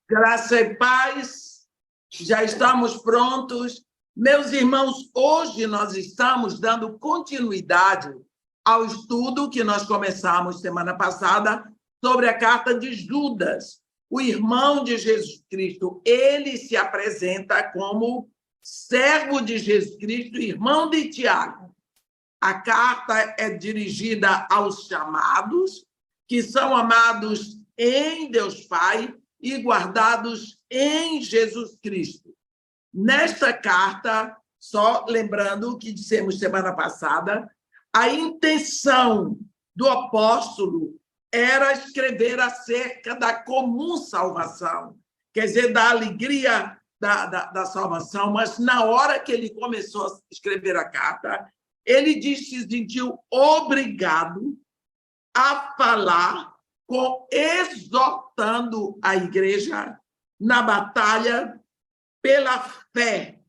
Graça e paz, já estamos prontos. Meus irmãos, hoje nós estamos dando continuidade ao estudo que nós começamos semana passada sobre a carta de Judas, o irmão de Jesus Cristo. Ele se apresenta como servo de Jesus Cristo, irmão de Tiago. A carta é dirigida aos chamados, que são amados em Deus Pai e guardados em Jesus Cristo. Nesta carta, só lembrando o que dissemos semana passada, a intenção do apóstolo era escrever acerca da comum salvação, quer dizer, da alegria da salvação, mas na hora que ele começou a escrever a carta, ele se sentiu obrigado a falar exortando a igreja na batalha pela fé,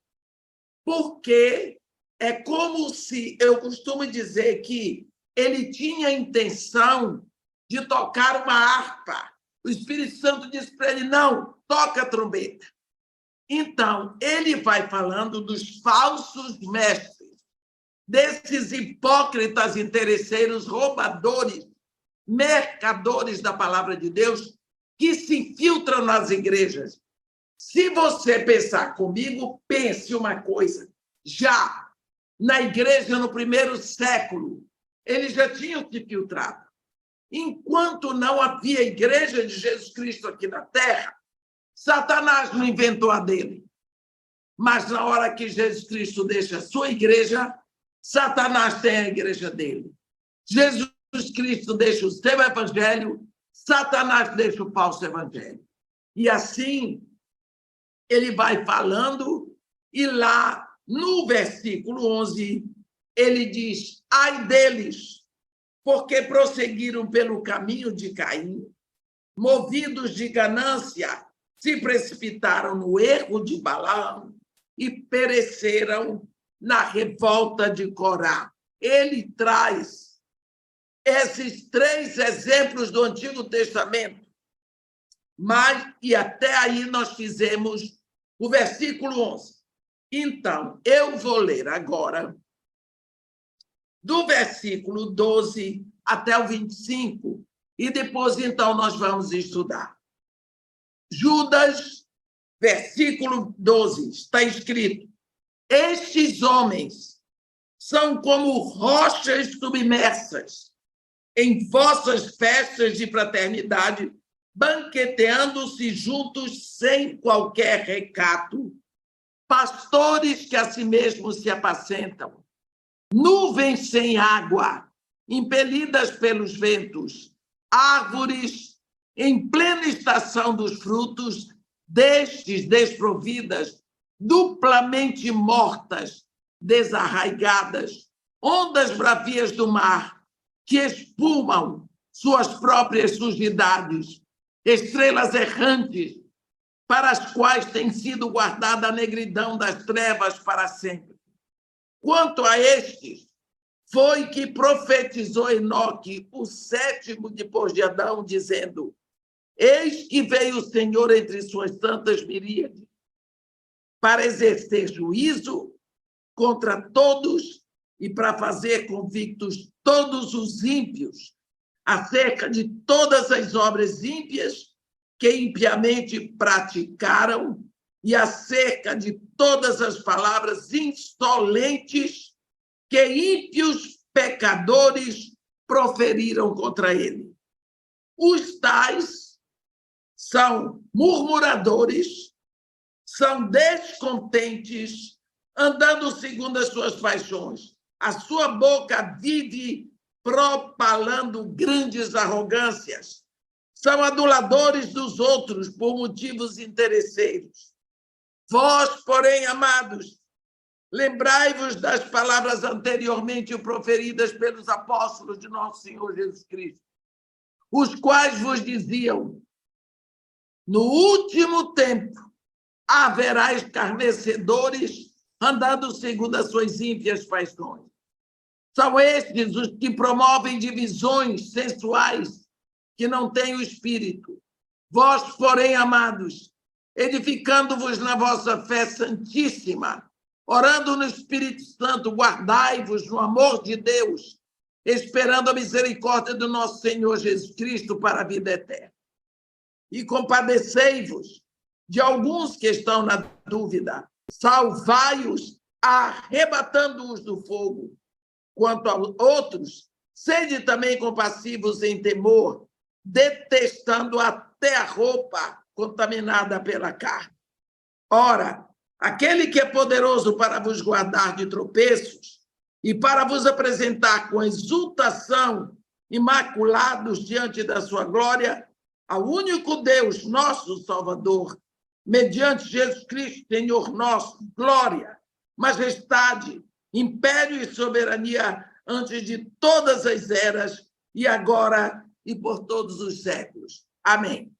porque é como se, eu costumo dizer que ele tinha a intenção de tocar uma harpa. O Espírito Santo disse para ele, não, toca a trombeta. Então, ele vai falando dos falsos mestres, desses hipócritas interesseiros, roubadores, mercadores da palavra de Deus que se infiltram nas igrejas. Se você pensar comigo, pense uma coisa. Já na igreja, no primeiro século, eles já tinham se filtrado. Enquanto não havia igreja de Jesus Cristo aqui na Terra, Satanás não inventou a dele. Mas na hora que Jesus Cristo deixa a sua igreja, Satanás tem a igreja dele. Jesus Cristo deixa o seu evangelho, Satanás deixa o falso evangelho. E assim, ele vai falando, e lá no versículo 11, ele diz, ai deles, porque prosseguiram pelo caminho de Caim, movidos de ganância, se precipitaram no erro de Balaão e pereceram na revolta de Corá. Ele traz esses três exemplos do Antigo Testamento, e até aí nós fizemos o versículo 11. Então, eu vou ler agora do versículo 12 até o 25, e depois, então, nós vamos estudar. Judas, versículo 12, está escrito, estes homens são como rochas submersas, em vossas festas de fraternidade, banqueteando-se juntos sem qualquer recato, pastores que a si mesmos se apacentam, nuvens sem água, impelidas pelos ventos, árvores em plena estação dos frutos, destes desprovidas, duplamente mortas, desarraigadas, ondas bravias do mar, que espumam suas próprias sujidades, estrelas errantes, para as quais tem sido guardada a negridão das trevas para sempre. Quanto a estes, foi que profetizou Enoque, o sétimo depois de Adão, dizendo, eis que veio o Senhor entre suas santas miríades, para exercer juízo contra todos e para fazer convictos todos os ímpios acerca de todas as obras ímpias que impiamente praticaram e acerca de todas as palavras insolentes que ímpios pecadores proferiram contra ele. Os tais são murmuradores, são descontentes, andando segundo as suas paixões. A sua boca vive propalando grandes arrogâncias. São aduladores dos outros por motivos interesseiros. Vós, porém, amados, lembrai-vos das palavras anteriormente proferidas pelos apóstolos de nosso Senhor Jesus Cristo, os quais vos diziam, no último tempo haverá escarnecedores andando segundo as suas ímpias paixões. São estes os que promovem divisões sensuais que não têm o espírito, Vós, porém, amados, edificando-vos na vossa fé santíssima, orando no Espírito Santo, guardai-vos no amor de Deus, esperando a misericórdia do nosso Senhor Jesus Cristo para a vida eterna. E compadecei-vos de alguns que estão na dúvida, salvai-os, arrebatando-os do fogo. Quanto a outros, sede também compassivos em temor, detestando até a roupa contaminada pela carne. Ora, aquele que é poderoso para vos guardar de tropeços e para vos apresentar com exultação, imaculados diante da sua glória, ao único Deus, nosso Salvador, mediante Jesus Cristo, Senhor nosso, glória, majestade, império e soberania antes de todas as eras, e agora e por todos os séculos. Amém.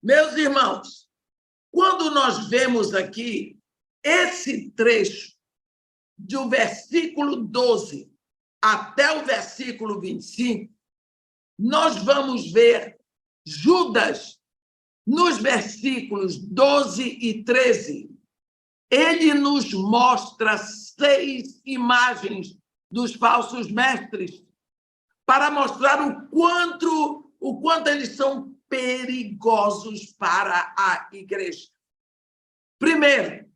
Meus irmãos, quando nós vemos aqui esse trecho do versículo 12 até o versículo 25, nós vamos ver Judas nos versículos 12 e 13. Ele nos mostra 6 imagens dos falsos mestres para mostrar o quanto eles são perigosos para a igreja. Primeiro,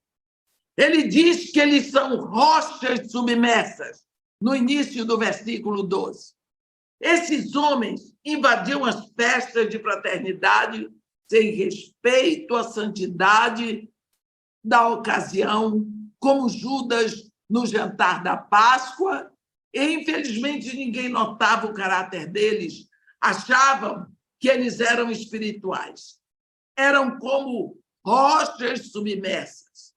ele diz que eles são rochas submersas, no início do versículo 12. Esses homens invadiam as festas de fraternidade sem respeito à santidade da ocasião, como Judas no jantar da Páscoa, e, infelizmente, ninguém notava o caráter deles, achavam que eles eram espirituais. Eram como rochas submersas,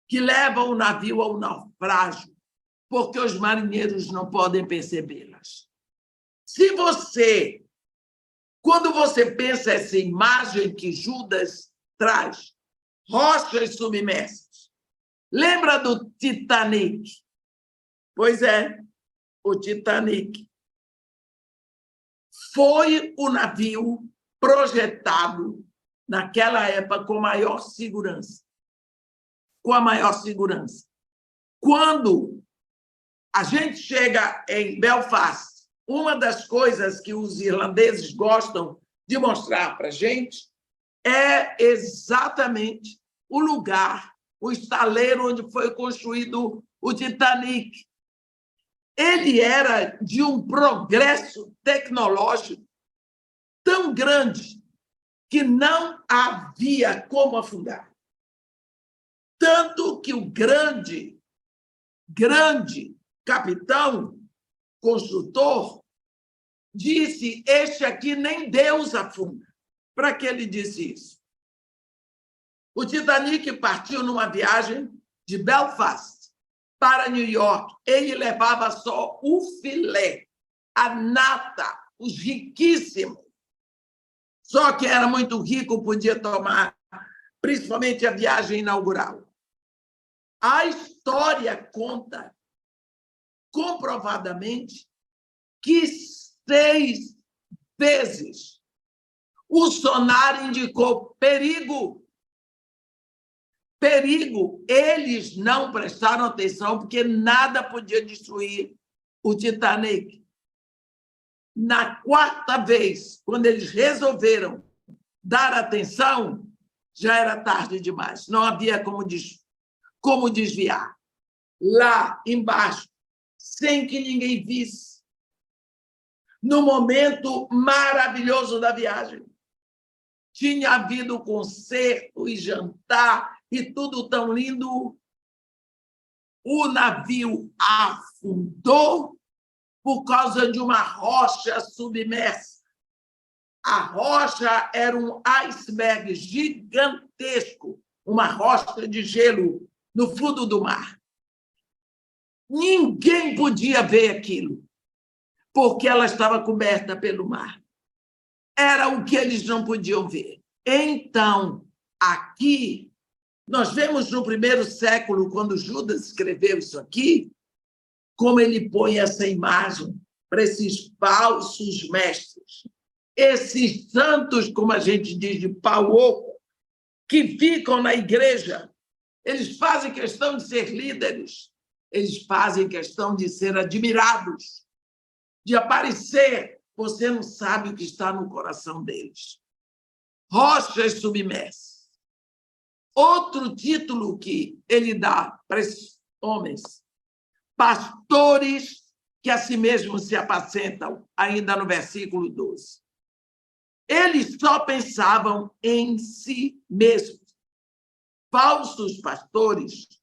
que levam o navio ao naufrágio, porque os marinheiros não podem percebê-las. Se você, quando você pensa essa imagem que Judas traz, rochas submersas, lembra do Titanic? Pois é, o Titanic foi o navio projetado naquela época com maior segurança. Com a maior segurança. Quando a gente chega em Belfast, uma das coisas que os irlandeses gostam de mostrar para a gente é exatamente o lugar, o estaleiro onde foi construído o Titanic. Ele era de um progresso tecnológico tão grande que não havia como afundar. Tanto que o grande capitão, construtor, disse: este aqui nem Deus afunda. Para que ele disse isso? O Titanic partiu numa viagem de Belfast para New York. Ele levava só o filé, a nata, os riquíssimos. Só que era muito rico, podia tomar, principalmente a viagem inaugural. A história conta, comprovadamente, que 6 vezes o sonar indicou perigo. Perigo. Eles não prestaram atenção porque nada podia destruir o Titanic. Na 4ª vez, quando eles resolveram dar atenção, já era tarde demais. Não havia como desviar. Lá embaixo, sem que ninguém visse, no momento maravilhoso da viagem, tinha havido concerto e jantar e tudo tão lindo. O navio afundou por causa de uma rocha submersa. A rocha era um iceberg gigantesco, uma rocha de gelo no fundo do mar. Ninguém podia ver aquilo, porque ela estava coberta pelo mar. Era o que eles não podiam ver. Então, aqui, nós vemos no 1º século, quando Judas escreveu isso aqui, como ele põe essa imagem para esses falsos mestres. esses santos, como a gente diz, de pau oco, que ficam na igreja, eles fazem questão de ser líderes, eles fazem questão de ser admirados, de aparecer. Você não sabe o que está no coração deles. Rochas submersas. Outro título que ele dá para esses homens: pastores que a si mesmos se apacentam, ainda no versículo 12. Eles só pensavam em si mesmos. Falsos pastores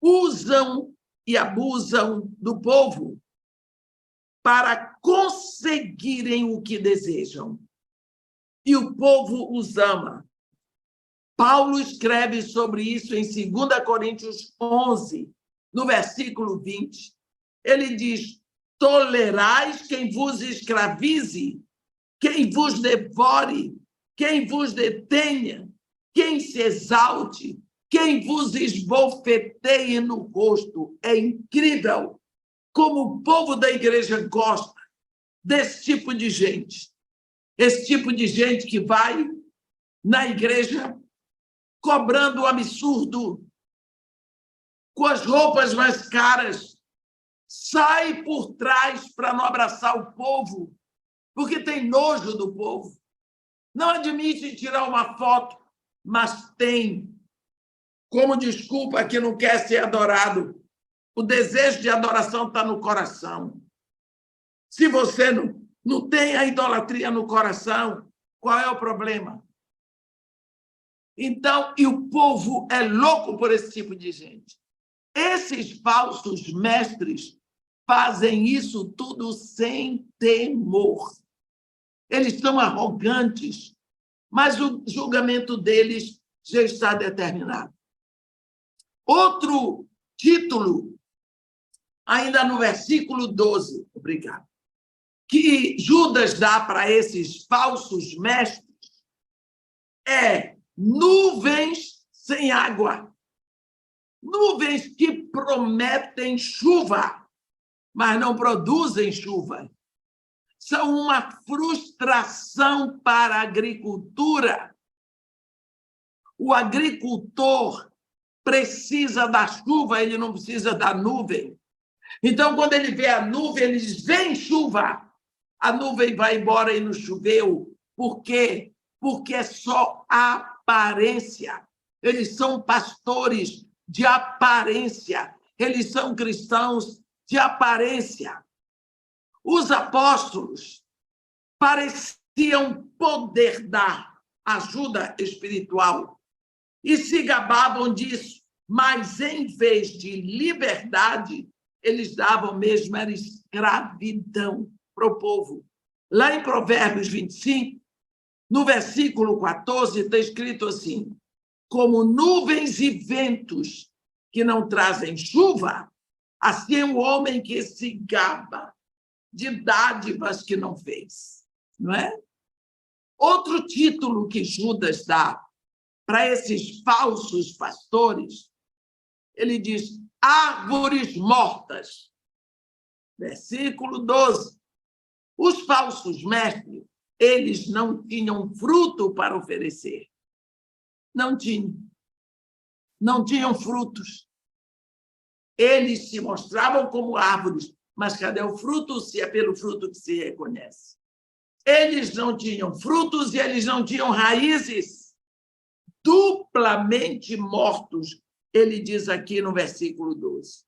usam e abusam do povo para conseguirem o que desejam. E o povo os ama. Paulo escreve sobre isso em 2 Coríntios 11, no versículo 20. Ele diz: tolerais quem vos escravize, quem vos devore, quem vos detenha, quem se exalte, quem vos esbofeteie no rosto. É incrível como o povo da igreja gosta desse tipo de gente. Esse tipo de gente que vai na igreja cobrando o absurdo, com as roupas mais caras, sai por trás para não abraçar o povo, porque tem nojo do povo. Não admite tirar uma foto, mas tem como desculpa que não quer ser adorado. O desejo de adoração está no coração. Se você não tem a idolatria no coração, qual é o problema? Então, e o povo é louco por esse tipo de gente. Esses falsos mestres fazem isso tudo sem temor. Eles são arrogantes, mas o julgamento deles já está determinado. Outro título, ainda no versículo 12, obrigado, que Judas dá para esses falsos mestres é nuvens sem água. Nuvens que prometem chuva, mas não produzem chuva. São uma frustração para a agricultura. O agricultor precisa da chuva, ele não precisa da nuvem. Então, quando ele vê a nuvem, ele diz: vem chuva. A nuvem vai embora e não choveu. Por quê? Porque é só aparência. Eles são pastores de aparência. Eles são cristãos de aparência. Os apóstolos pareciam poder dar ajuda espiritual e se gabavam disso, mas em vez de liberdade, eles davam mesmo era escravidão para o povo. Lá em Provérbios 25, no versículo 14, está escrito assim: como nuvens e ventos que não trazem chuva, assim é o homem que se gaba de dádivas que não fez. Não é? Outro título que Judas dá para esses falsos pastores, ele diz: árvores mortas. Versículo 12. Os falsos mestres, eles não tinham fruto para oferecer. Não tinham. Não tinham frutos. Eles se mostravam como árvores, mas cadê o fruto, se é pelo fruto que se reconhece? Eles não tinham frutos e eles não tinham raízes. Duplamente mortos, ele diz aqui no versículo 12.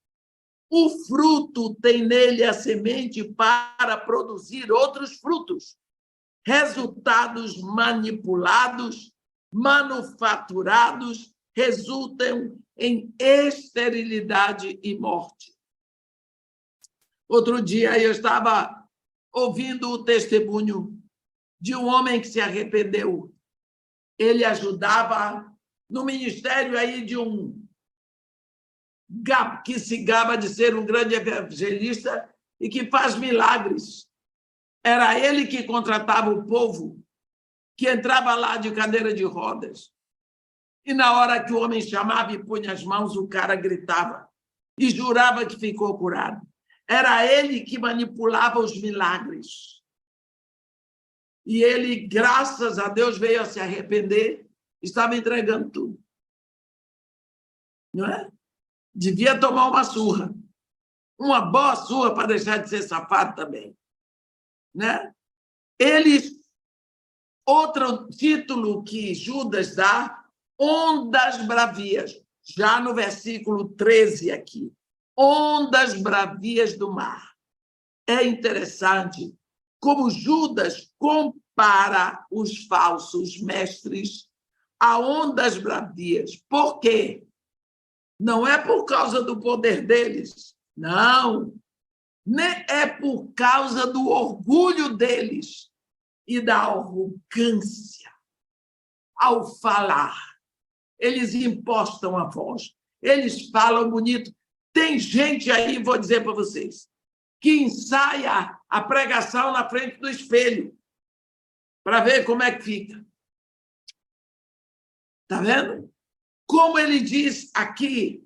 O fruto tem nele a semente para produzir outros frutos. Resultados manipulados, manufaturados, resultam em esterilidade e morte. Outro dia eu estava ouvindo o testemunho de um homem que se arrependeu. Ele ajudava no ministério aí de um que se gaba de ser um grande evangelista e que faz milagres. Era ele que contratava o povo, que entrava lá de cadeira de rodas. E na hora que o homem chamava e punha as mãos, o cara gritava e jurava que ficou curado. Era ele que manipulava os milagres. e ele, graças a Deus, veio a se arrepender, estava entregando tudo. Não é? Devia tomar uma surra. Uma boa surra para deixar de ser safado também. Né? Outro título que Judas dá, ondas bravias, já no versículo 13 aqui. Ondas bravias do mar. É interessante como Judas compara os falsos mestres a ondas bravias. Por quê? Não é por causa do poder deles, não. Nem é por causa do orgulho deles e da arrogância ao falar. Eles impostam a voz, eles falam bonito. Tem gente aí, vou dizer para vocês, que ensaia a pregação na frente do espelho para ver como é que fica. Está vendo? Como ele diz aqui,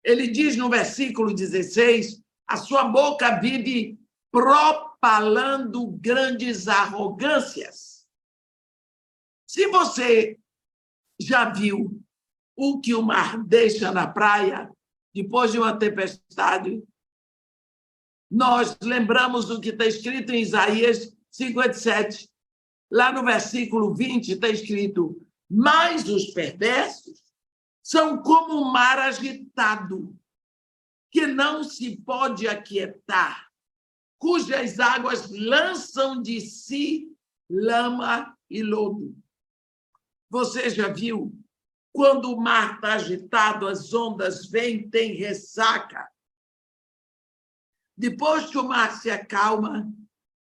ele diz no versículo 16, a sua boca vive propalando grandes arrogâncias. Se você já viu o que o mar deixa na praia depois de uma tempestade, nós lembramos o que está escrito em Isaías 57. Lá no versículo 20 está escrito: mas os perversos são como um mar agitado, que não se pode aquietar, cujas águas lançam de si lama e lodo. Você já viu? Quando o mar está agitado, as ondas vêm, tem ressaca. Depois que o mar se acalma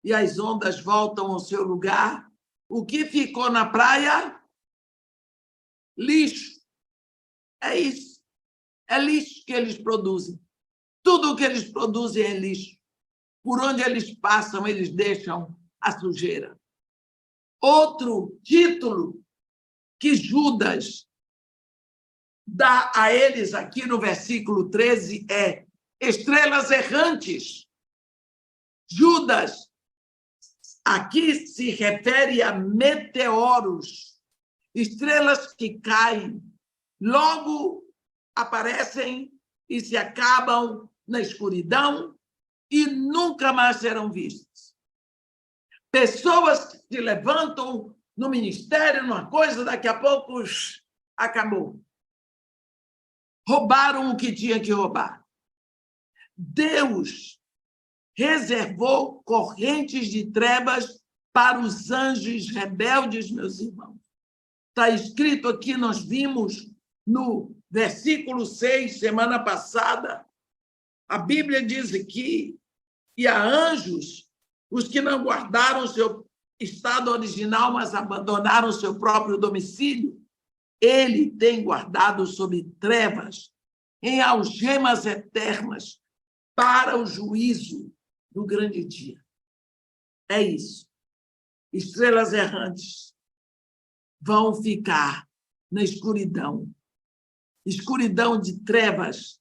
e as ondas voltam ao seu lugar, o que ficou na praia? Lixo. É isso. É lixo que eles produzem. Tudo o que eles produzem é lixo. Por onde eles passam, eles deixam a sujeira. Outro título que Judas dá a eles aqui no versículo 13 é estrelas errantes. Judas aqui se refere a meteoros, estrelas que caem, logo aparecem e se acabam na escuridão e nunca mais serão vistas. Pessoas que se levantam no ministério, numa coisa, daqui a pouco acabou. Roubaram o que tinha que roubar. Deus reservou correntes de trevas para os anjos rebeldes, meus irmãos. Está escrito aqui, nós vimos no versículo 6, semana passada, a Bíblia diz aqui, e há anjos, os que não guardaram seu estado original, mas abandonaram seu próprio domicílio, ele tem guardado sob trevas, em algemas eternas, para o juízo do grande dia. É isso. Estrelas errantes vão ficar na escuridão. Escuridão de trevas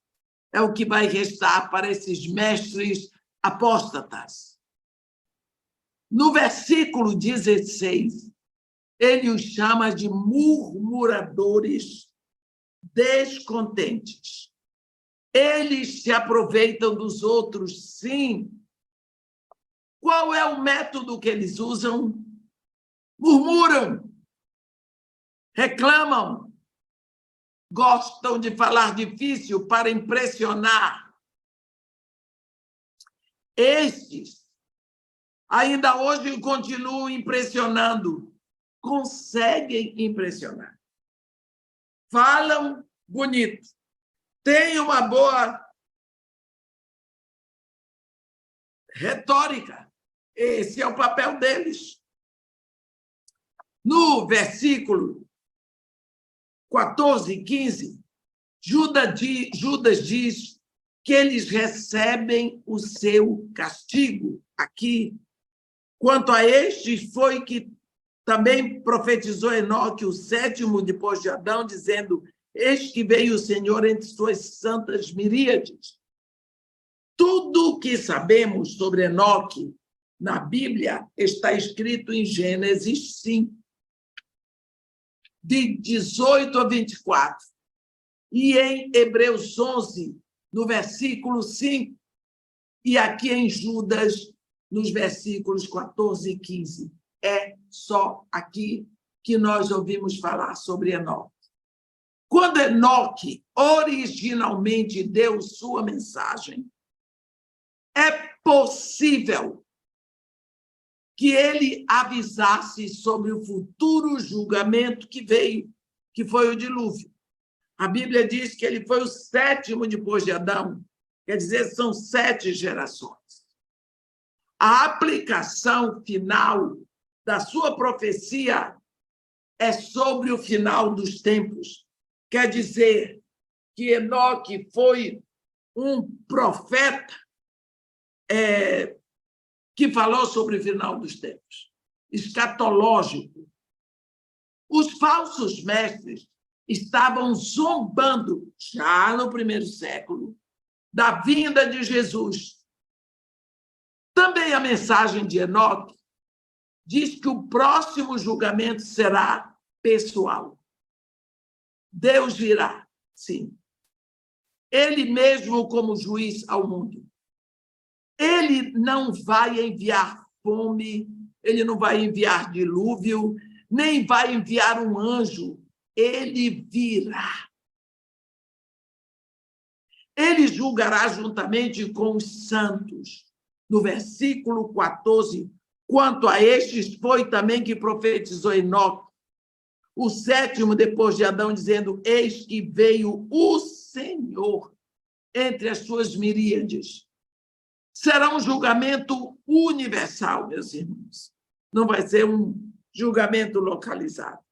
é o que vai restar para esses mestres apóstatas. No versículo 16, ele os chama de murmuradores descontentes. Eles se aproveitam dos outros, sim. Qual é o método que eles usam? Murmuram, reclamam, gostam de falar difícil para impressionar. Estes ainda hoje continuam impressionando, conseguem impressionar. Falam bonito, têm uma boa retórica. Esse é o papel deles. No versículo 14 e 15, Judas diz que eles recebem o seu castigo. Aqui, quanto a estes, foi que também profetizou Enoque, o sétimo depois de Adão, dizendo: eis que veio o Senhor entre suas santas miríades. Tudo o que sabemos sobre Enoque na Bíblia está escrito em Gênesis 5, de 18 a 24, e em Hebreus 11, no versículo 5, e aqui em Judas, nos versículos 14 e 15. É só aqui que nós ouvimos falar sobre Enoque. Quando Enoque originalmente deu sua mensagem, é possível que ele avisasse sobre o futuro julgamento que veio, que foi o dilúvio. A Bíblia diz que ele foi o 7º depois de Adão, quer dizer, são 7 gerações. A aplicação final da sua profecia é sobre o final dos tempos. Quer dizer que Enoque foi um profeta que falou sobre o final dos tempos, escatológico. Os falsos mestres estavam zombando, já no 1º século, da vinda de Jesus. Também a mensagem de Enoque diz que o próximo julgamento será pessoal. Deus virá, sim. Ele mesmo como juiz ao mundo. Ele não vai enviar fome, ele não vai enviar dilúvio, nem vai enviar um anjo. Ele virá. Ele julgará juntamente com os santos. No versículo 14, quanto a estes foi também que profetizou Enoque, o 7º depois de Adão, dizendo: eis que veio o Senhor entre as suas miríades. Será um julgamento universal, meus irmãos. Não vai ser um julgamento localizado.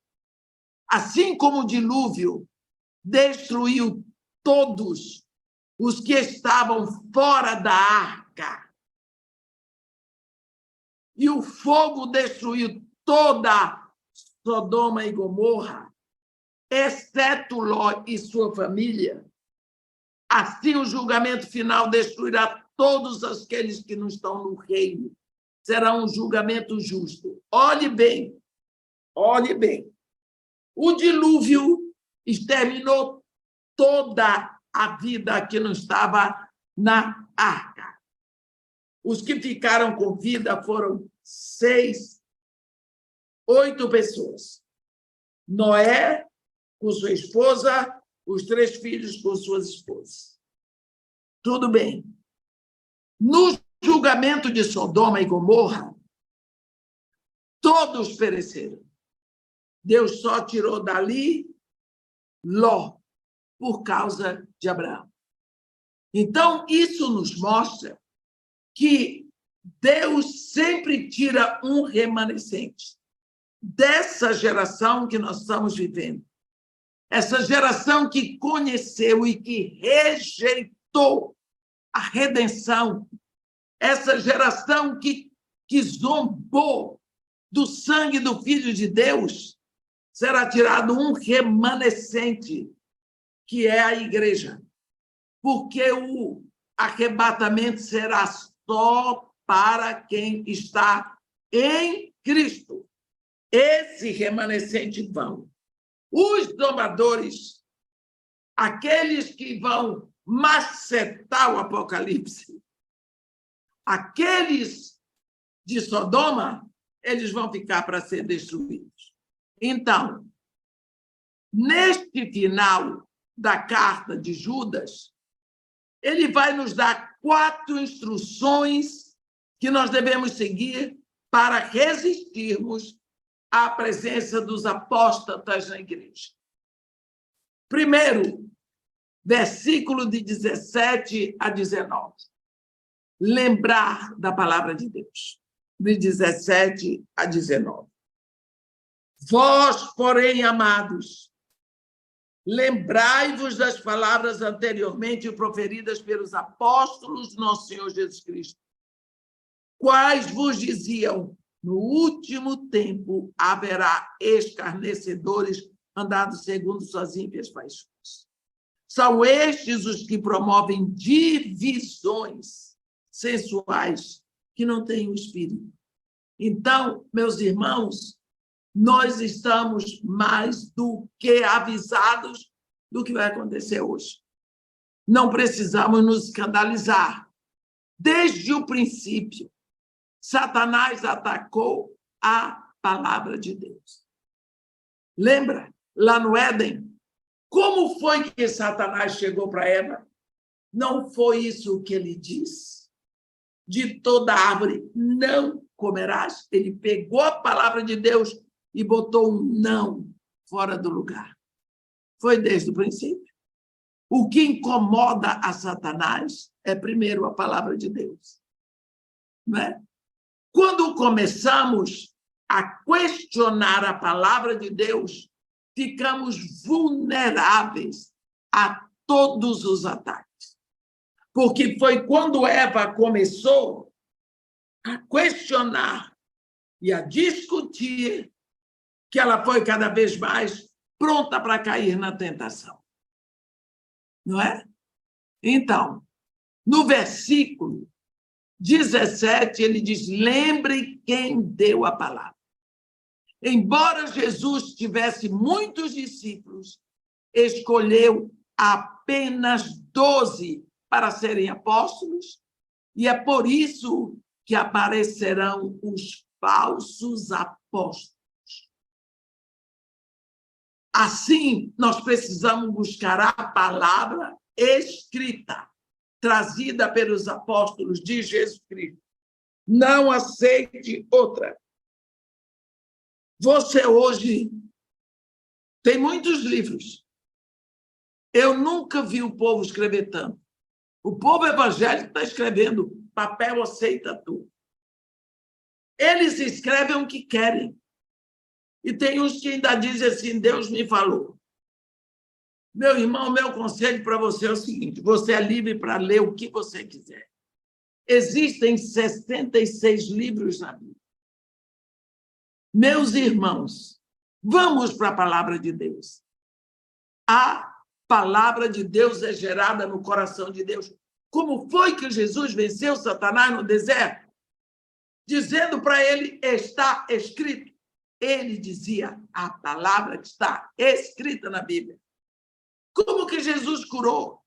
Assim como o dilúvio destruiu todos os que estavam fora da arca, e o fogo destruiu toda Sodoma e Gomorra, exceto Ló e sua família, assim o julgamento final destruirá todos aqueles que não estão no reino. Será um julgamento justo. Olhe bem, olhe bem. O dilúvio exterminou toda a vida que não estava na arca. Os que ficaram com vida foram 8 pessoas. Noé, com sua esposa, os 3 filhos com suas esposas. Tudo bem. No julgamento de Sodoma e Gomorra, todos pereceram. Deus só tirou dali Ló, por causa de Abraão. Então, isso nos mostra que Deus sempre tira um remanescente dessa geração que nós estamos vivendo. Essa geração que conheceu e que rejeitou a redenção. Essa geração que zombou do sangue do Filho de Deus. Será tirado um remanescente, que é a igreja. Porque o arrebatamento será só para quem está em Cristo. Esse remanescente vão. Os domadores, aqueles que vão macetar o Apocalipse, aqueles de Sodoma, eles vão ficar para ser destruídos. Então, neste final da carta de Judas, ele vai nos dar 4 instruções que nós devemos seguir para resistirmos à presença dos apóstatas na igreja. Primeiro, versículo de 17 a 19. Lembrar da palavra de Deus, de 17 a 19. Vós, porém, amados, lembrai-vos das palavras anteriormente proferidas pelos apóstolos do nosso Senhor Jesus Cristo, quais vos diziam: no último tempo haverá escarnecedores andando segundo suas ímpias paixões. São estes os que promovem divisões sensuais, que não têm o Espírito. Então, meus irmãos, nós estamos mais do que avisados do que vai acontecer hoje. Não precisamos nos escandalizar. Desde o princípio, Satanás atacou a palavra de Deus. Lembra, lá no Éden, como foi que Satanás chegou para Eva? Não foi isso que ele disse? De toda árvore não comerás. Ele pegou a palavra de Deus e botou um não fora do lugar. Foi desde o princípio. O que incomoda a Satanás é, primeiro, a palavra de Deus. Não é? Quando começamos a questionar a palavra de Deus, ficamos vulneráveis a todos os ataques. Porque foi quando Eva começou a questionar e a discutir que ela foi cada vez mais pronta para cair na tentação. Não é? Então, no versículo 17, ele diz: lembre quem deu a palavra. Embora Jesus tivesse muitos discípulos, escolheu apenas 12 para serem apóstolos, e é por isso que aparecerão os falsos apóstolos. Assim, nós precisamos buscar a palavra escrita, trazida pelos apóstolos de Jesus Cristo. Não aceite outra. Você hoje tem muitos livros. Eu nunca vi o povo escrever tanto. O povo evangélico está escrevendo, papel aceita tudo. Eles escrevem o que querem. E tem uns que ainda dizem assim: Deus me falou. Meu irmão, meu conselho para você é o seguinte: você é livre para ler o que você quiser. Existem 66 livros na Bíblia. Meus irmãos, vamos para a palavra de Deus. A palavra de Deus é gerada no coração de Deus. Como foi que Jesus venceu Satanás no deserto? Dizendo para ele: está escrito. Ele dizia a palavra que está escrita na Bíblia. Como que Jesus curou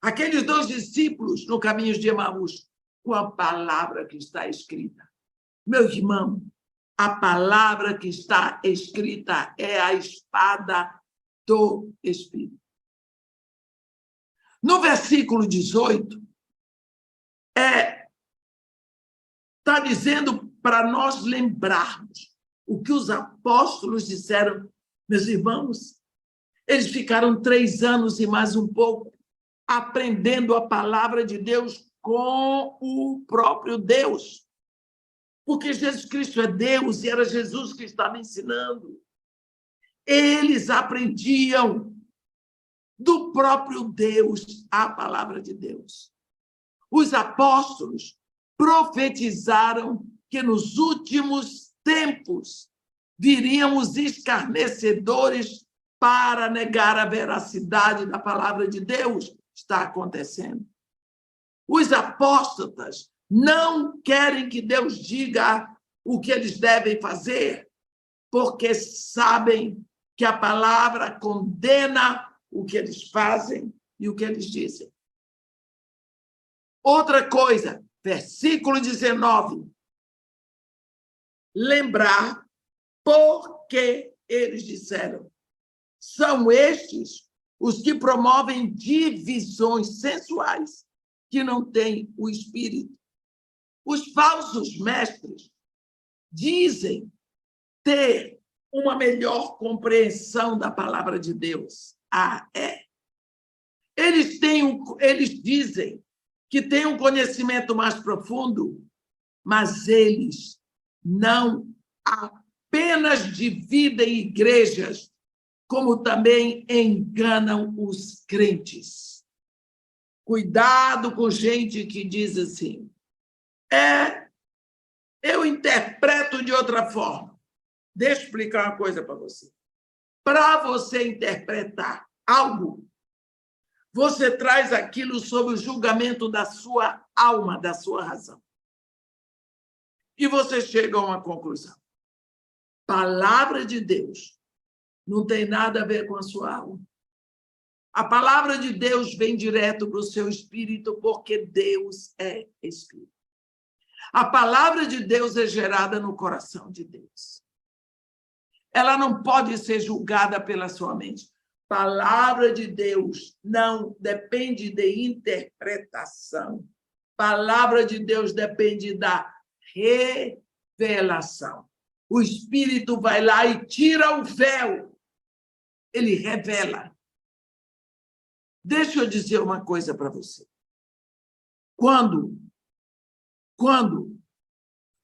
aqueles 2 discípulos no caminho de Emaús? Com a palavra que está escrita. Meu irmão, a palavra que está escrita é a espada do Espírito. No versículo 18, está dizendo para nós lembrarmos o que os apóstolos disseram. Meus irmãos, eles ficaram 3 anos e mais um pouco aprendendo a palavra de Deus com o próprio Deus. Porque Jesus Cristo é Deus e era Jesus que estava ensinando. Eles aprendiam do próprio Deus a palavra de Deus. Os apóstolos profetizaram que nos últimos tempos viriam os escarnecedores para negar a veracidade da palavra de Deus. Está acontecendo. Os apóstatas não querem que Deus diga o que eles devem fazer, porque sabem que a palavra condena o que eles fazem e o que eles dizem. Outra coisa, versículo 19. Lembrar porque eles disseram: são estes os que promovem divisões sensuais, que não têm o Espírito. Os falsos mestres dizem ter uma melhor compreensão da palavra de Deus. Eles dizem que têm um conhecimento mais profundo, mas eles não apenas dividem igrejas, como também enganam os crentes. Cuidado com gente que diz assim: eu interpreto de outra forma. Deixa eu explicar uma coisa para você. Para você interpretar algo, você traz aquilo sob o julgamento da sua alma, da sua razão. e você chega a uma conclusão. Palavra de Deus não tem nada a ver com a sua alma. A palavra de Deus vem direto para o seu espírito, porque Deus é espírito. A palavra de Deus é gerada no coração de Deus. Ela não pode ser julgada pela sua mente. Palavra de Deus não depende de interpretação. Palavra de Deus depende da revelação. O Espírito vai lá e tira o véu. Ele revela. Deixa eu dizer uma coisa para você. Quando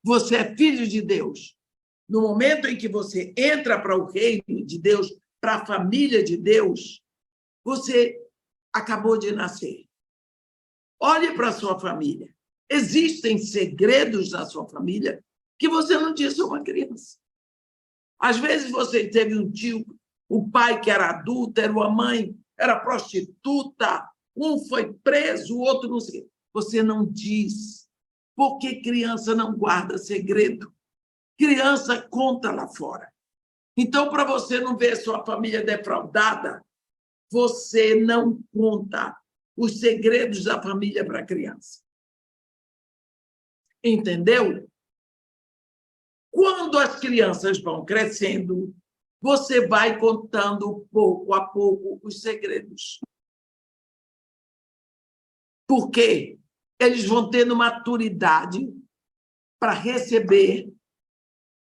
você é filho de Deus, no momento em que você entra para o reino de Deus, para a família de Deus, você acabou de nascer. Olhe para a sua família. Existem segredos na sua família que você não disse a uma criança. Às vezes você teve um tio, o pai que era adúltero, a mãe era prostituta, um foi preso, o outro não sei. Você não diz. Porque criança não guarda segredo. Criança conta lá fora. Então, para você não ver sua família defraudada, você não conta os segredos da família para a criança. Entendeu? Quando as crianças vão crescendo, você vai contando pouco a pouco os segredos. Por quê? Eles vão tendo maturidade para receber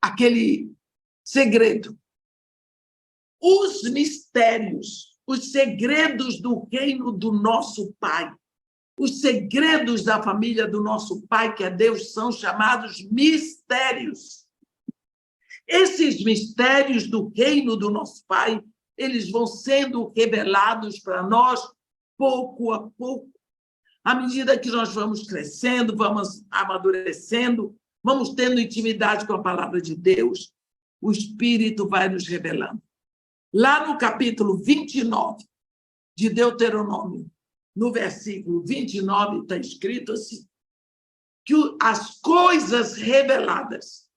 aquele segredo. Os mistérios, os segredos do reino do nosso Pai, os segredos da família do nosso Pai, que é Deus, são chamados mistérios. Esses mistérios do reino do nosso Pai, eles vão sendo revelados para nós pouco a pouco. À medida que nós vamos crescendo, vamos amadurecendo, vamos tendo intimidade com a palavra de Deus, o Espírito vai nos revelando. Lá no capítulo 29 de Deuteronômio, no versículo 29, está escrito assim, que as coisas reveladas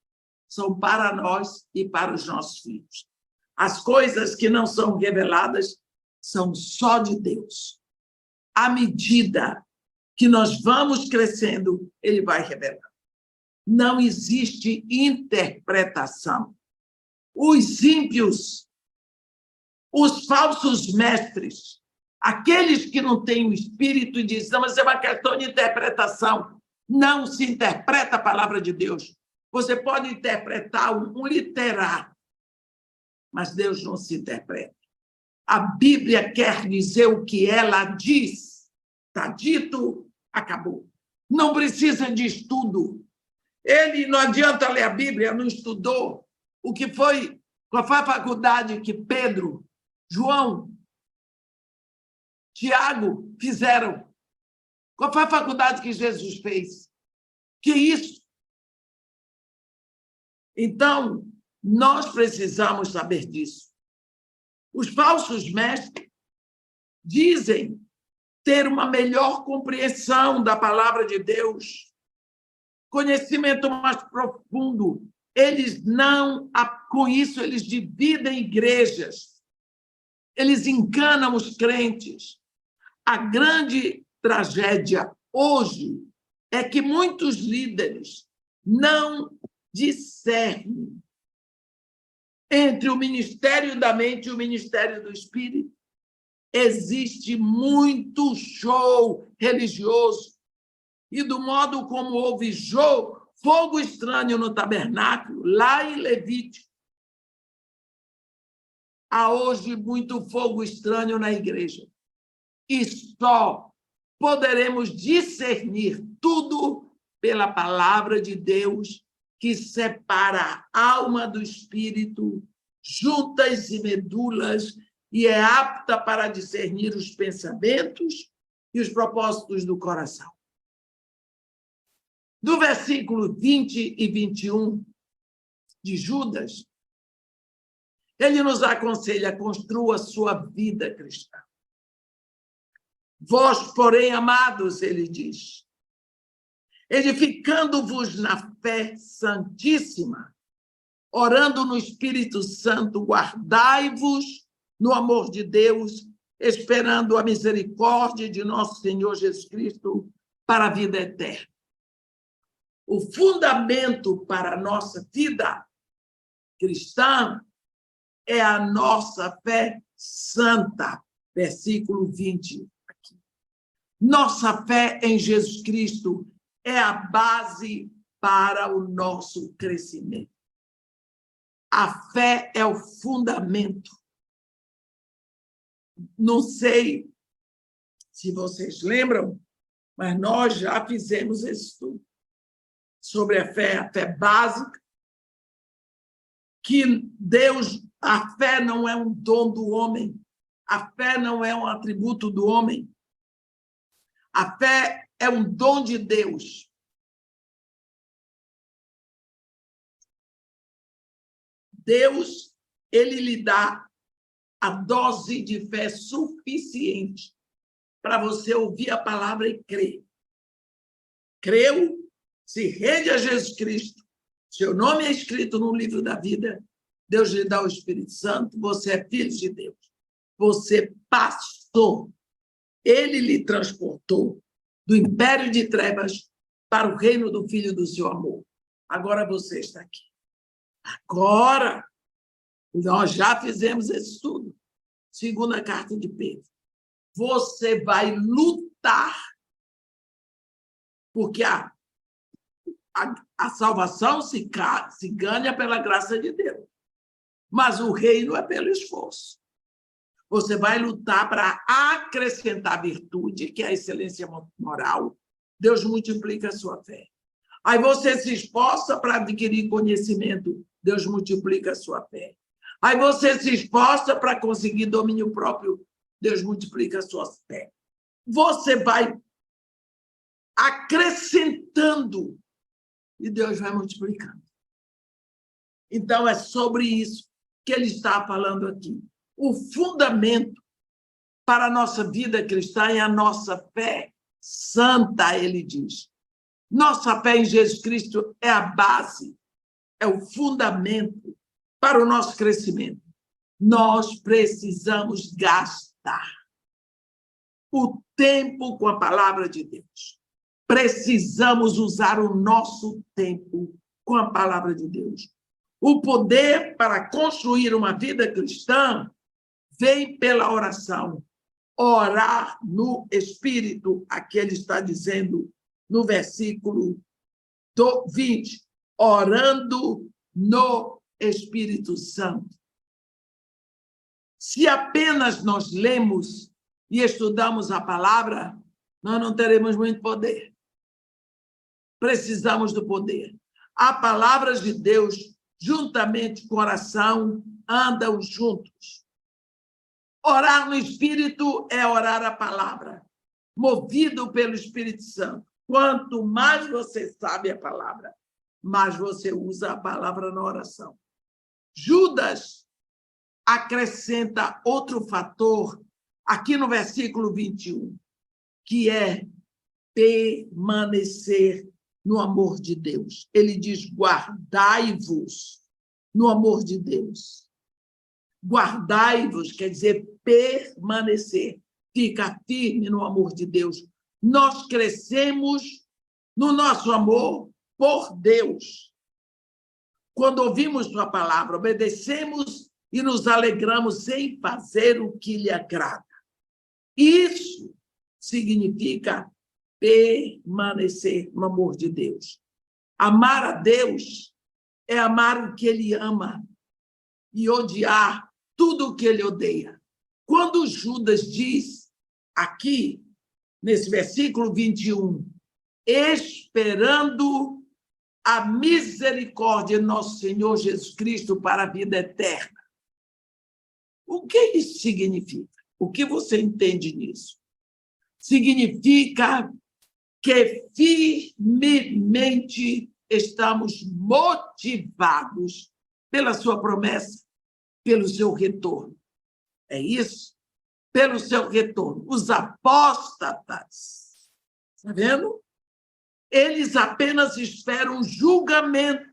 são para nós e para os nossos filhos. As coisas que não são reveladas são só de Deus. À medida que nós vamos crescendo, ele vai revelar. Não existe interpretação. Os ímpios, os falsos mestres, aqueles que não têm o Espírito e dizem, não, mas é uma questão de interpretação. Não se interpreta a palavra de Deus. Você pode interpretar um literário, mas Deus não se interpreta. A Bíblia quer dizer o que ela diz. Está dito, acabou. Não precisa de estudo. Ele não adianta ler a Bíblia, não estudou. Qual foi a faculdade que Pedro, João, Tiago fizeram? Qual foi a faculdade que Jesus fez? Que isso? Então, nós precisamos saber disso. Os falsos mestres dizem ter uma melhor compreensão da palavra de Deus, conhecimento mais profundo. Eles não, com isso, eles dividem igrejas, eles enganam os crentes. A grande tragédia hoje é que muitos líderes não discernem entre o ministério da mente e o ministério do espírito. Existe muito show religioso. E do modo como houve fogo estranho no tabernáculo, lá em Levítico, há hoje muito fogo estranho na igreja. E só poderemos discernir tudo pela palavra de Deus, que separa a alma do espírito, juntas e medulas, e é apta para discernir os pensamentos e os propósitos do coração. Do versículo 20 e 21 de Judas, ele nos aconselha: construa a sua vida cristã. Vós, porém, amados, ele diz, edificando-vos na fé santíssima, orando no Espírito Santo, guardai-vos no amor de Deus, esperando a misericórdia de nosso Senhor Jesus Cristo para a vida eterna. O fundamento para a nossa vida cristã é a nossa fé santa, versículo 20. Aqui. Nossa fé em Jesus Cristo é a base para o nosso crescimento. A fé é o fundamento. Não sei se vocês lembram, mas nós já fizemos esse estudo sobre a fé básica, que Deus, a fé não é um dom do homem, a fé não é um atributo do homem, a fé é um dom de Deus. Deus, ele lhe dá a dose de fé suficiente para você ouvir a palavra e crer. Creu, se rende a Jesus Cristo, seu nome é escrito no livro da vida, Deus lhe dá o Espírito Santo, você é filho de Deus, você passou, ele lhe transportou do império de trevas para o reino do Filho do seu amor. Agora você está aqui. Agora, nós já fizemos esse estudo, segunda carta de Pedro. Você vai lutar, porque a salvação se ganha pela graça de Deus, mas o reino é pelo esforço. Você vai lutar para acrescentar virtude, que é a excelência moral. Deus multiplica a sua fé. Aí você se esforça para adquirir conhecimento, Deus multiplica a sua fé. Aí você se esforça para conseguir domínio próprio, Deus multiplica a sua fé. Você vai acrescentando e Deus vai multiplicando. Então, é sobre isso que ele está falando aqui. O fundamento para a nossa vida cristã é a nossa fé santa, ele diz. Nossa fé em Jesus Cristo é a base, é o fundamento para o nosso crescimento. Nós precisamos gastar o tempo com a palavra de Deus. Precisamos usar o nosso tempo com a palavra de Deus. O poder para construir uma vida cristã vem pela oração. Orar no Espírito, aqui ele está dizendo no versículo 20, orando no Espírito Santo. Se apenas nós lemos e estudamos a palavra, nós não teremos muito poder. Precisamos do poder. A palavra de Deus, juntamente com oração, andam juntos. Orar no Espírito é orar a palavra, movido pelo Espírito Santo. Quanto mais você sabe a palavra, mais você usa a palavra na oração. Judas acrescenta outro fator aqui no versículo 21, que é permanecer no amor de Deus. Ele diz, guardai-vos no amor de Deus. Guardai-vos quer dizer permanecer, ficar firme no amor de Deus. Nós crescemos no nosso amor por Deus. Quando ouvimos sua palavra, obedecemos e nos alegramos em fazer o que lhe agrada. Isso significa permanecer no amor de Deus. Amar a Deus é amar o que ele ama e odiar tudo o que ele odeia. Quando Judas diz aqui, nesse versículo 21, esperando a misericórdia de nosso Senhor Jesus Cristo para a vida eterna. O que isso significa? O que você entende nisso? Significa que firmemente estamos motivados pela sua promessa, pelo seu retorno. É isso? Pelo seu retorno. Os apóstatas, está vendo? Eles apenas esperam julgamento,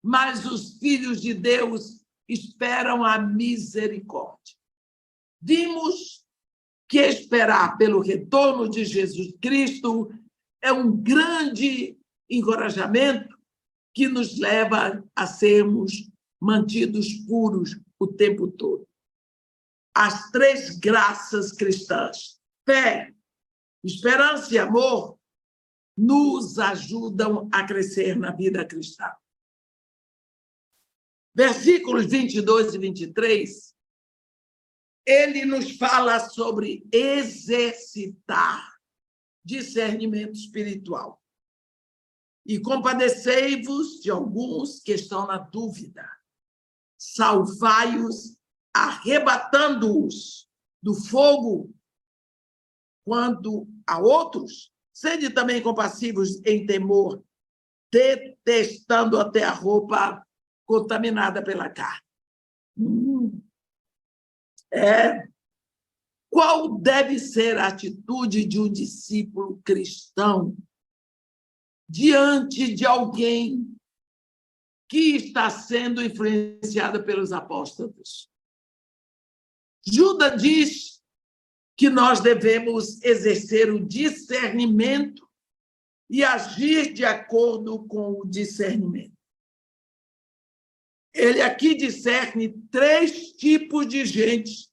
mas os filhos de Deus esperam a misericórdia. Vimos que esperar pelo retorno de Jesus Cristo é um grande encorajamento que nos leva a sermos mantidos puros o tempo todo. As 3 graças cristãs, fé, esperança e amor, nos ajudam a crescer na vida cristã. Versículos 22 e 23, ele nos fala sobre exercitar discernimento espiritual. E compadecei-vos de alguns que estão na dúvida. Salvai-os, arrebatando-os do fogo, quanto a outros, sede também compassivos em temor, detestando até a roupa contaminada pela carne. Qual deve ser a atitude de um discípulo cristão diante de alguém que está sendo influenciado pelos apóstolos? Judas diz que nós devemos exercer o discernimento e agir de acordo com o discernimento. Ele aqui discerne 3 tipos de gente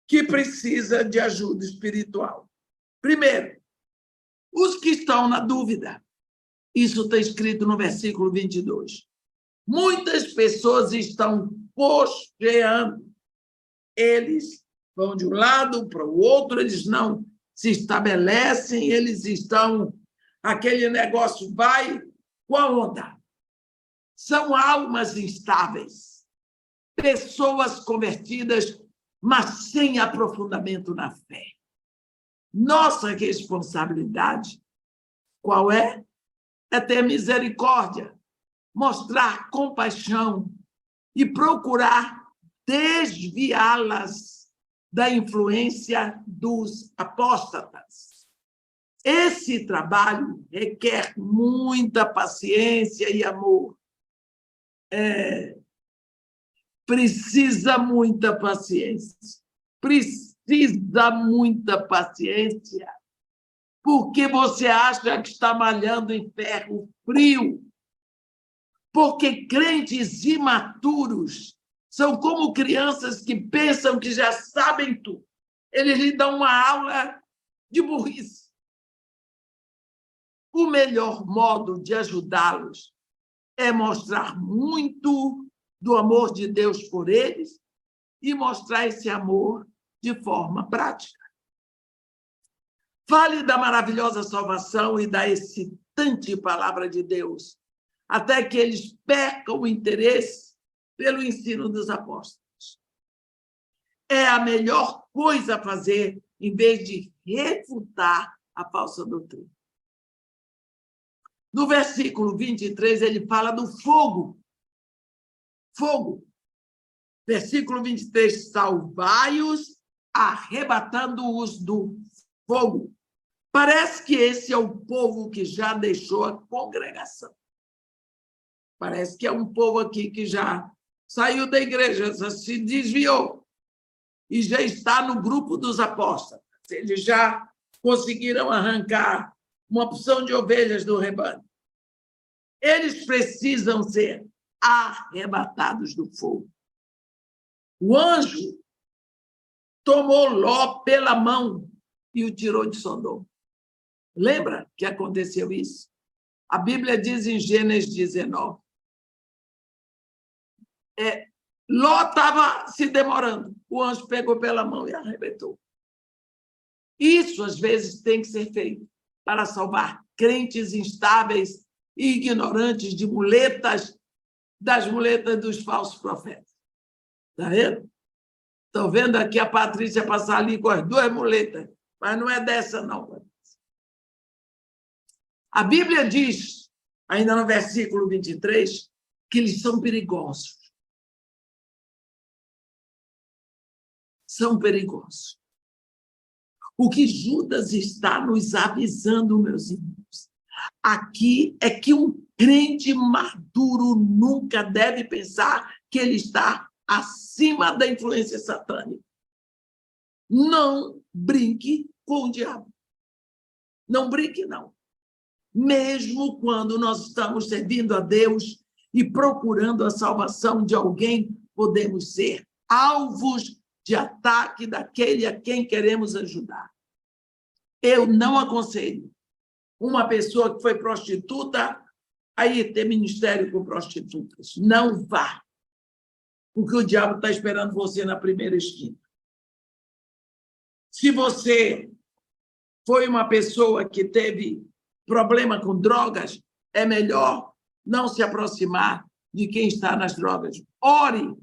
que precisa de ajuda espiritual. Primeiro, os que estão na dúvida. Isso está escrito no versículo 22. Muitas pessoas estão postergando. Eles vão de um lado para o outro, eles não se estabelecem, eles estão... Aquele negócio vai com a onda. São almas instáveis, pessoas convertidas, mas sem aprofundamento na fé. Nossa responsabilidade, qual é? É ter misericórdia, mostrar compaixão e procurar desviá-las da influência dos apóstatas. Esse trabalho requer muita paciência e amor. Precisa muita paciência. Precisa muita paciência. Porque você acha que está malhando em ferro frio. Porque crentes imaturos são como crianças que pensam que já sabem tudo. Eles lhe dão uma aula de burrice. O melhor modo de ajudá-los é mostrar muito do amor de Deus por eles e mostrar esse amor de forma prática. Fale da maravilhosa salvação e da excitante palavra de Deus, até que eles percam o interesse pelo ensino dos apóstolos. É a melhor coisa a fazer, em vez de refutar a falsa doutrina. No versículo 23, ele fala do fogo. Fogo. Versículo 23, salvai-os, arrebatando-os do fogo. Parece que esse é o povo que já deixou a congregação. Parece que é um povo aqui que já saiu da igreja, já se desviou e já está no grupo dos apóstolos. Eles já conseguiram arrancar uma porção de ovelhas do rebanho. Eles precisam ser arrebatados do fogo. O anjo tomou Ló pela mão e o tirou de Sodoma. Lembra que aconteceu isso? A Bíblia diz em Gênesis 19. Ló estava se demorando. O anjo pegou pela mão e arrebentou. Isso, às vezes, tem que ser feito para salvar crentes instáveis e ignorantes de muletas, das muletas dos falsos profetas. Está vendo? Estão vendo aqui a Patrícia passar ali com as 2 muletas, mas não é dessa, não. A Bíblia diz, ainda no versículo 23, que eles são perigosos. São perigosos. O que Judas está nos avisando, meus irmãos, aqui é que um crente maduro nunca deve pensar que ele está acima da influência satânica. Não brinque com o diabo. Não brinque, não. Mesmo quando nós estamos servindo a Deus e procurando a salvação de alguém, podemos ser alvos de ataque daquele a quem queremos ajudar. Eu não aconselho uma pessoa que foi prostituta a ir ter ministério com prostitutas. Não vá, porque o diabo está esperando você na primeira esquina. Se você foi uma pessoa que teve problema com drogas, é melhor não se aproximar de quem está nas drogas. Ore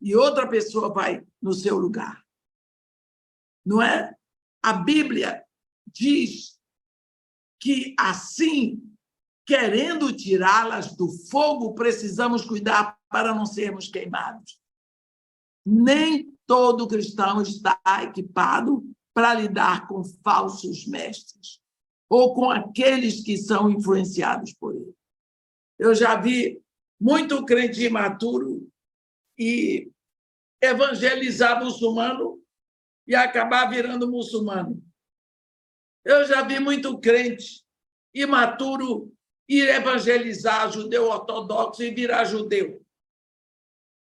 e outra pessoa vai no seu lugar. Não é? A Bíblia diz que, assim, querendo tirá-las do fogo, precisamos cuidar para não sermos queimados. Nem todo cristão está equipado para lidar com falsos mestres ou com aqueles que são influenciados por ele. Eu já vi muito crente imaturo e evangelizar muçulmano e acabar virando muçulmano. Eu já vi muito crente imaturo ir evangelizar judeu ortodoxo e virar judeu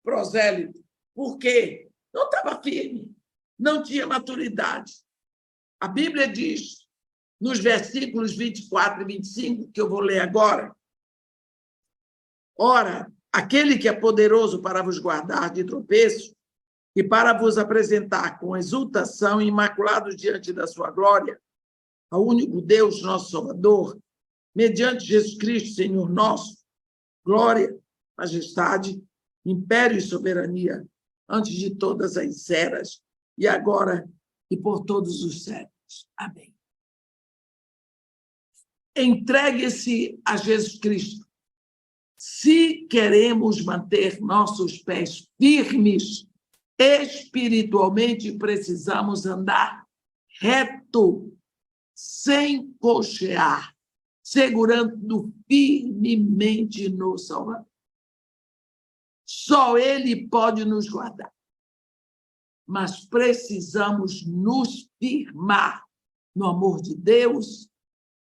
prosélito. Por quê? Não estava firme, não tinha maturidade. A Bíblia diz, nos versículos 24 e 25, que eu vou ler agora: ora, aquele que é poderoso para vos guardar de tropeço e para vos apresentar com exultação imaculados diante da sua glória, ao único Deus, nosso Salvador, mediante Jesus Cristo, Senhor nosso, glória, majestade, império e soberania, antes de todas as eras, e agora e por todos os séculos. Amém. Entregue-se a Jesus Cristo. Se queremos manter nossos pés firmes, espiritualmente precisamos andar reto, sem cochear, segurando firmemente no Salvador. Só Ele pode nos guardar. Mas precisamos nos firmar no amor de Deus.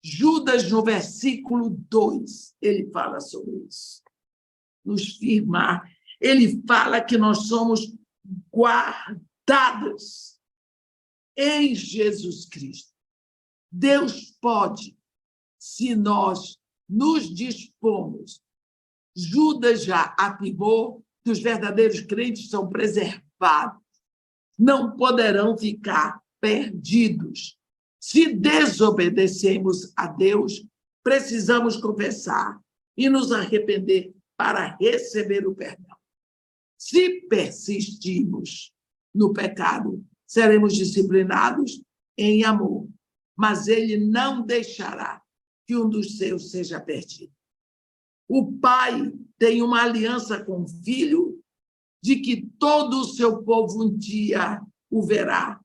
Judas, no versículo 2, ele fala sobre isso. Nos firmar. Ele fala que nós somos guardados em Jesus Cristo. Deus pode, se nós nos dispomos. Judas já afirmou que os verdadeiros crentes são preservados, não poderão ficar perdidos. Se desobedecemos a Deus, precisamos confessar e nos arrepender para receber o perdão. Se persistirmos no pecado, seremos disciplinados em amor, mas Ele não deixará que um dos seus seja perdido. O Pai tem uma aliança com o Filho de que todo o seu povo um dia o verá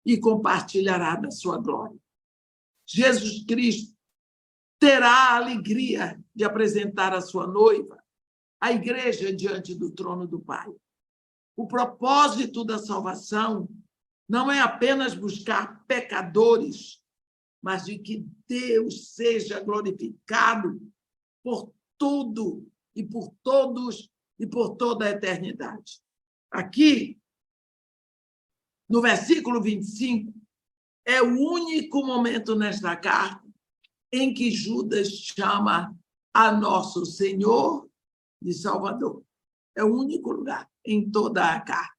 e compartilhará da sua glória. Jesus Cristo terá a alegria de apresentar a sua noiva, a igreja, diante do trono do Pai. O propósito da salvação não é apenas buscar pecadores, mas de que Deus seja glorificado por tudo e por todos e por toda a eternidade. Aqui, no versículo 25, é o único momento nesta carta em que Judas chama a nosso Senhor de Salvador. É o único lugar em toda a carta.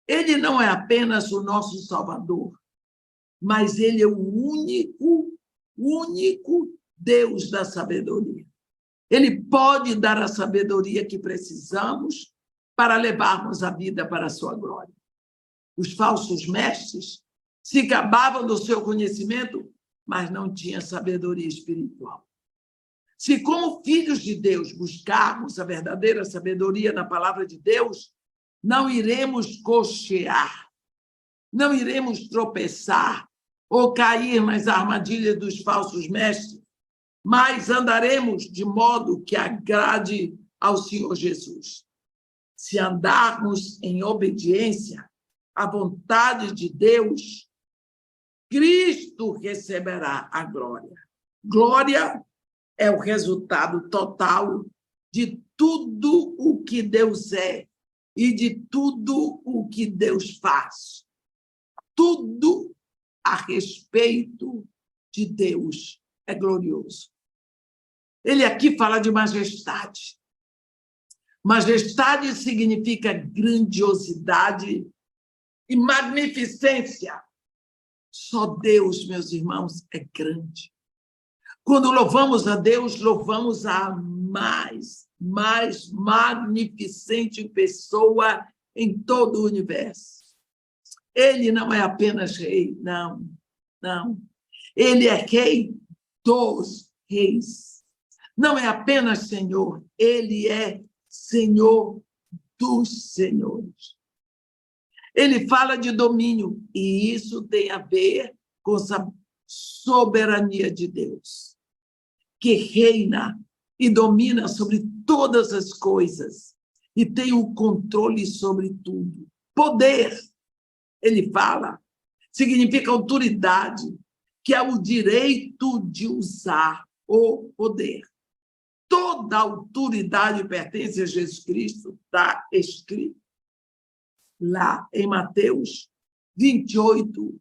Ele não é apenas o nosso Salvador, mas ele é o único Deus da sabedoria. Ele pode dar a sabedoria que precisamos para levarmos a vida para a sua glória. Os falsos mestres se gabavam do seu conhecimento, mas não tinham sabedoria espiritual. Se, como filhos de Deus, buscarmos a verdadeira sabedoria na palavra de Deus, não iremos cochear, não iremos tropeçar ou cair nas armadilhas dos falsos mestres, mas andaremos de modo que agrade ao Senhor Jesus. Se andarmos em obediência à vontade de Deus, Cristo receberá a glória. Glória é o resultado total de tudo o que Deus é e de tudo o que Deus faz. Tudo a respeito de Deus é glorioso. Ele aqui fala de majestade. Majestade significa grandiosidade e magnificência. Só Deus, meus irmãos, é grande. Quando louvamos a Deus, louvamos a mais magnificente pessoa em todo o universo. Ele não é apenas rei, não. Ele é rei dos reis. Não é apenas Senhor, ele é Senhor dos senhores. Ele fala de domínio, e isso tem a ver com a soberania de Deus, que reina e domina sobre todas as coisas e tem o controle sobre tudo. Poder, ele fala, significa autoridade, que é o direito de usar o poder. Toda autoridade pertence a Jesus Cristo, está escrito lá em Mateus 28.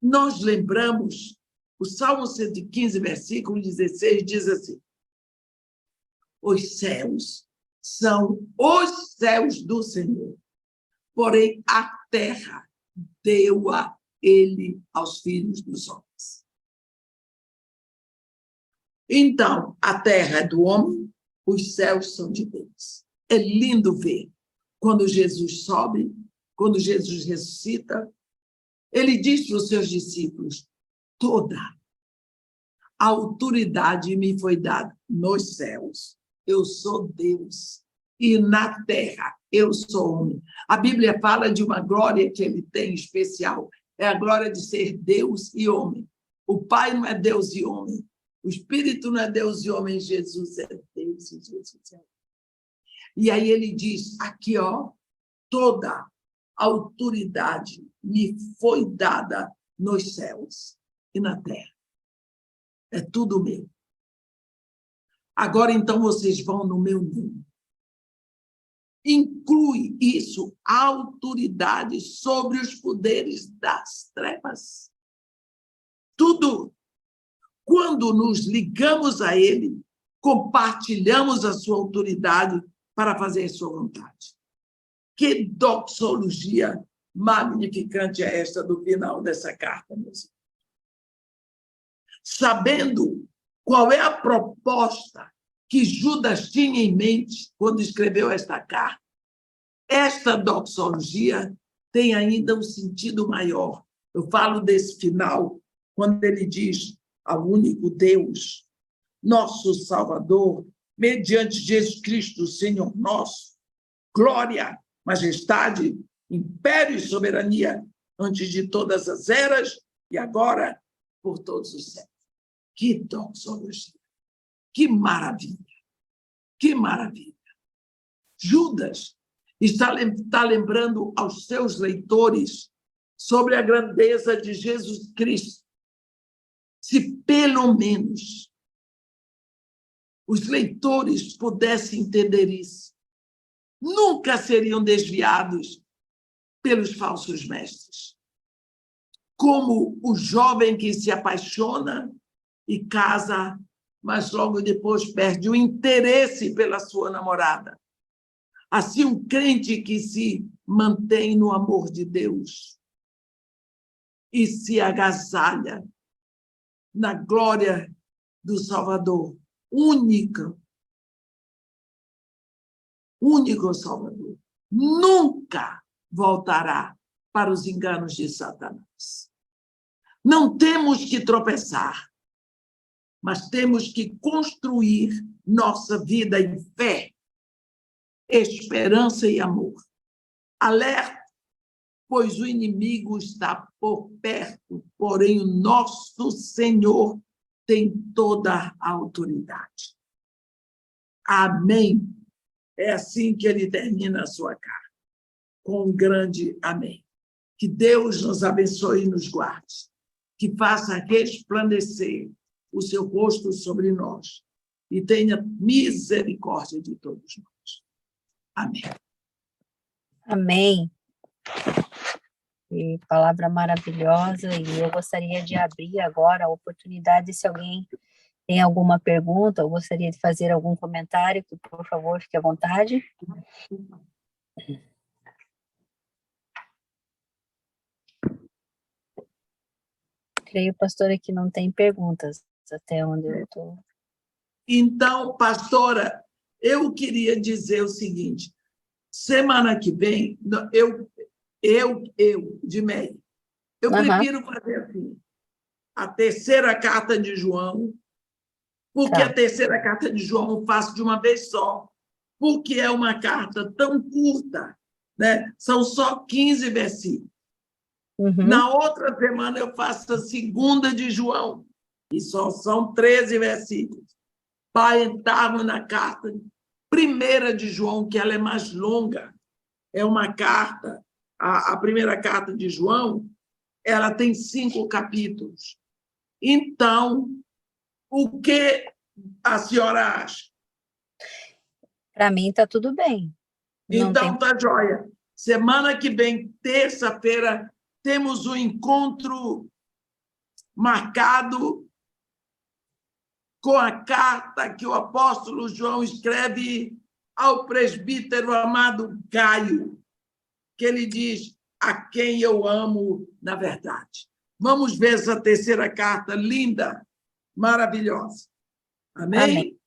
Nós lembramos, o Salmo 115, versículo 16, diz assim: os céus são os céus do Senhor, porém a terra deu-a ele aos filhos dos homens. Então, a terra é do homem, os céus são de Deus. É lindo ver quando Jesus sobe, quando Jesus ressuscita, ele diz para os seus discípulos: toda a autoridade me foi dada nos céus, eu sou Deus, e na terra eu sou homem. A Bíblia fala de uma glória que ele tem especial, é a glória de ser Deus e homem. O Pai não é Deus e homem, o Espírito não é Deus e homem, Jesus é Deus e Jesus é homem. E aí ele diz aqui, toda a autoridade me foi dada nos céus e na terra. É tudo meu. Agora, então, vocês vão no meu nome. Inclui isso a autoridade sobre os poderes das trevas. Tudo. Quando nos ligamos a ele, compartilhamos a sua autoridade para fazer a sua vontade. Que doxologia magnificante é esta do final dessa carta, meus irmãos. Sabendo qual é a proposta que Judas tinha em mente quando escreveu esta carta, esta doxologia tem ainda um sentido maior. Eu falo desse final, quando ele diz ao único Deus, nosso Salvador, mediante Jesus Cristo, Senhor nosso, glória, majestade, império e soberania, antes de todas as eras e agora por todos os séculos. Que doxologia! Que maravilha! Que maravilha! Judas está lembrando aos seus leitores sobre a grandeza de Jesus Cristo. Se pelo menos os leitores pudessem entender isso, nunca seriam desviados pelos falsos mestres. Como o jovem que se apaixona e casa, mas logo depois perde o interesse pela sua namorada. Assim, um crente que se mantém no amor de Deus e se agasalha na glória do Salvador, único Salvador, nunca voltará para os enganos de Satanás. Não temos que tropeçar, mas temos que construir nossa vida em fé, esperança e amor. Alerta, pois o inimigo está por perto, porém o nosso Senhor tem toda a autoridade. Amém. É assim que ele termina a sua carta, com um grande amém. Que Deus nos abençoe e nos guarde, que faça resplandecer o seu rosto sobre nós e tenha misericórdia de todos nós. Amém. Amém. E palavra maravilhosa, e eu gostaria de abrir agora a oportunidade, se alguém tem alguma pergunta ou gostaria de fazer algum comentário, por favor, fique à vontade. Creio, pastora, que não tem perguntas, até onde eu estou. Então, pastora, eu queria dizer o seguinte, semana que vem, de Meia, eu prefiro fazer assim, a terceira carta de João, porque a terceira carta de João eu faço de uma vez só, porque é uma carta tão curta, né? São só 15 versículos. Na outra semana eu faço a segunda de João, e só são 13 versículos. Para entrarmos na carta primeira de João, que ela é mais longa. É uma carta, a primeira carta de João, ela tem 5 capítulos. Então, o que a senhora acha? Para mim está tudo bem. Então, tá joia. Semana que vem, terça-feira, temos um encontro marcado com a carta que o apóstolo João escreve ao presbítero amado Gaio, que ele diz, a quem eu amo na verdade. Vamos ver essa terceira carta linda, maravilhosa. Amém? Amém.